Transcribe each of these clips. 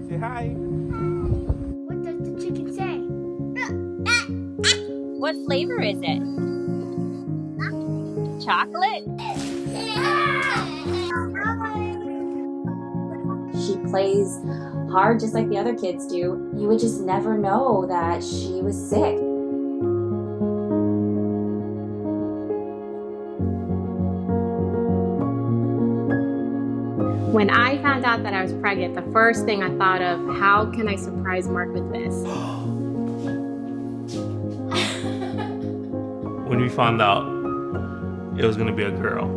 Say hi. What does the chicken say? What flavor is it? Chocolate? She plays hard just like the other kids do. You would just never know that she was sick. When I found out that I was pregnant, the first thing I thought of, how can I surprise Mark with this? When we found out it was gonna be a girl,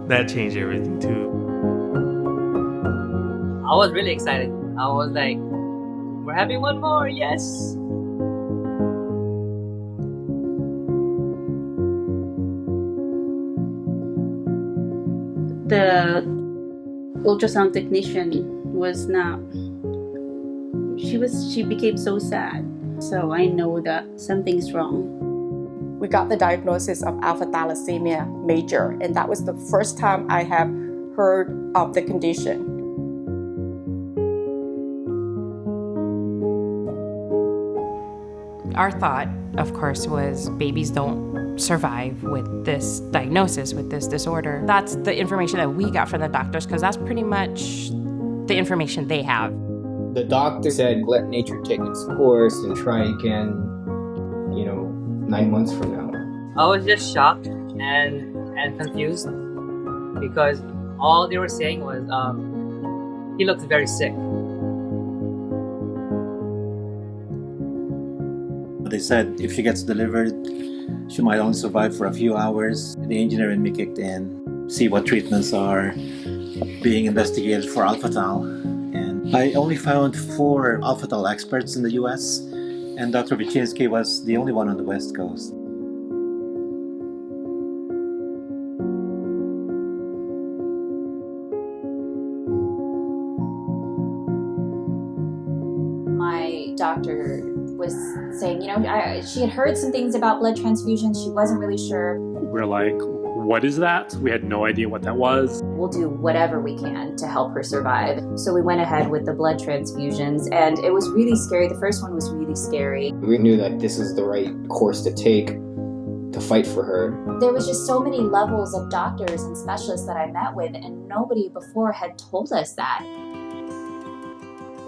that changed everything too. I was really excited. I was like, we're having one more, yes! The ultrasound technician was not, she became so sad. So I know that something's wrong. We got the diagnosis of alpha thalassemia major, and that was the first time I have heard of the condition. Our thought, of course, was babies don't survive with this diagnosis, with this disorder. That's the information that we got from the doctors, because that's pretty much the information they have. The doctor said, let nature take its course and try again, 9 months from now. I was just shocked and confused because all they were saying was, he looks very sick. They said if she gets delivered, she might only survive for a few hours. The engineer in me kicked in, see what treatments are being investigated for alpha-tal. And I only found 4 alpha-tal experts in the US, and Dr. Vichinsky was the only one on the West Coast. My doctor was saying, she had heard some things about blood transfusions. She wasn't really sure. We're like, what is that? We had no idea what that was. We'll do whatever we can to help her survive. So we went ahead with the blood transfusions, and it was really scary. The first one was really scary. We knew that this is the right course to take to fight for her. There was just so many levels of doctors and specialists that I met with, and nobody before had told us that.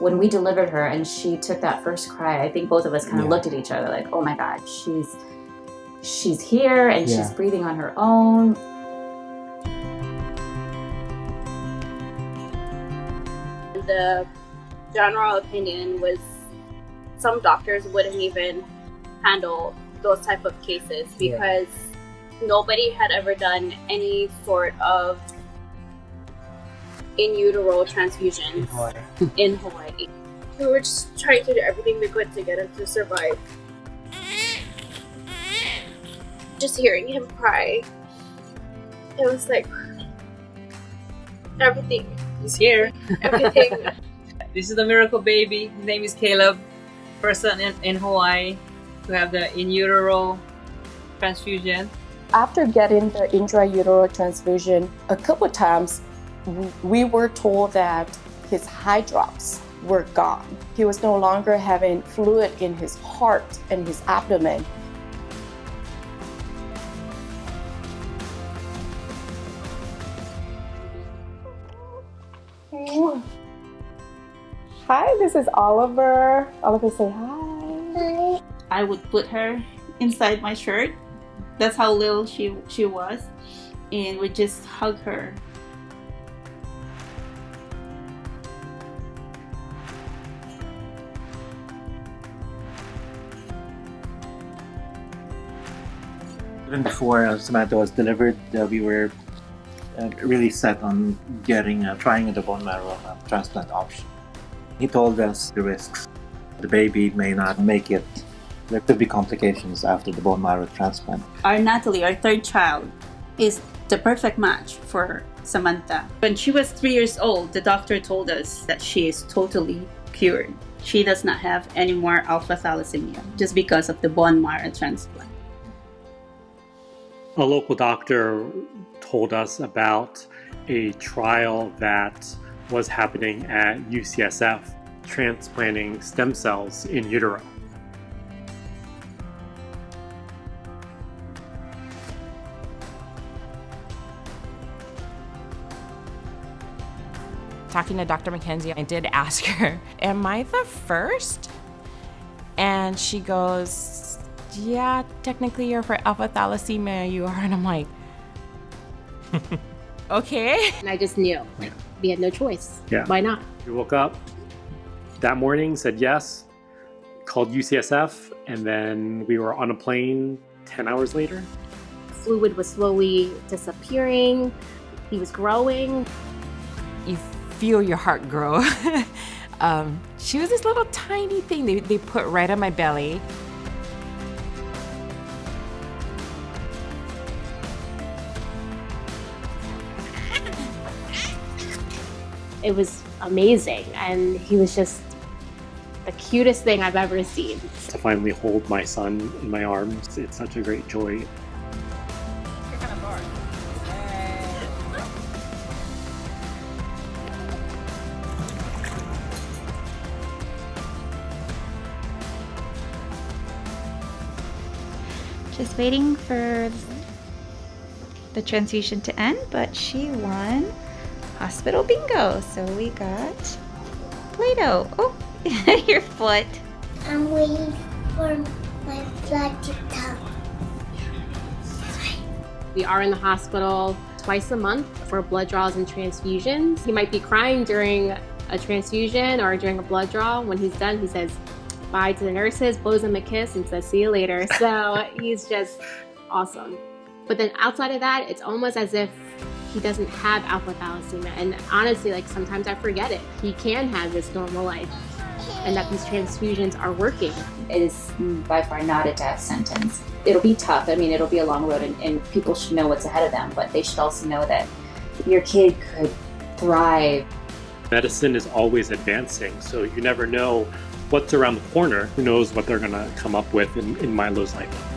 When we delivered her and she took that first cry, I think both of us kind of looked at each other like, oh my God, she's here and she's breathing on her own. The general opinion was some doctors wouldn't even handle those type of cases because nobody had ever done any sort of in utero transfusions in Hawaii. We were just trying to do everything we could to get him to survive. Just hearing him cry, it was like everything. He's here. Everything. This is the miracle baby. His name is Caleb. First son in Hawaii to have the in utero transfusion. After getting the intra-uterine transfusion, a couple times we were told that his high drops were gone. He was no longer having fluid in his heart and his abdomen. Hi, this is Oliver. Oliver, say hi. I would put her inside my shirt. That's how little she was. And would just hug her. Even before Samantha was delivered, we were really set on trying the bone marrow transplant option. He told us the risks. The baby may not make it. There could be complications after the bone marrow transplant. Our Natalie, our third child, is the perfect match for Samantha. When she was 3 years old, the doctor told us that she is totally cured. She does not have any more alpha thalassemia just because of the bone marrow transplant. A local doctor told us about a trial that was happening at UCSF, transplanting stem cells in utero. Talking to Dr. McKenzie, I did ask her, am I the first? And she goes, yeah, technically you're for alpha thalassemia, you are. And I'm like, okay. And I just knew, like, we had no choice. Yeah. Why not? We woke up that morning, said yes, called UCSF, and then we were on a plane 10 hours later. Fluid was slowly disappearing. He was growing. You feel your heart grow. She was this little tiny thing they put right on my belly. It was amazing, and he was just the cutest thing I've ever seen. To finally hold my son in my arms, it's such a great joy. Just waiting for the transfusion to end, but she won hospital bingo. So we got Play-Doh. Oh, your foot. I'm waiting for my blood to come. We are in the hospital twice a month for blood draws and transfusions. He might be crying during a transfusion or during a blood draw. When he's done, he says bye to the nurses, blows them a kiss, and says, see you later. So he's just awesome. But then outside of that, it's almost as if he doesn't have alpha thalassemia. And honestly, like, sometimes I forget it. He can have this normal life and that these transfusions are working. It is by far not a death sentence. It'll be tough. I mean, it'll be a long road, and people should know what's ahead of them, but they should also know that your kid could thrive. Medicine is always advancing, so you never know what's around the corner. Who knows what they're going to come up with in Milo's life.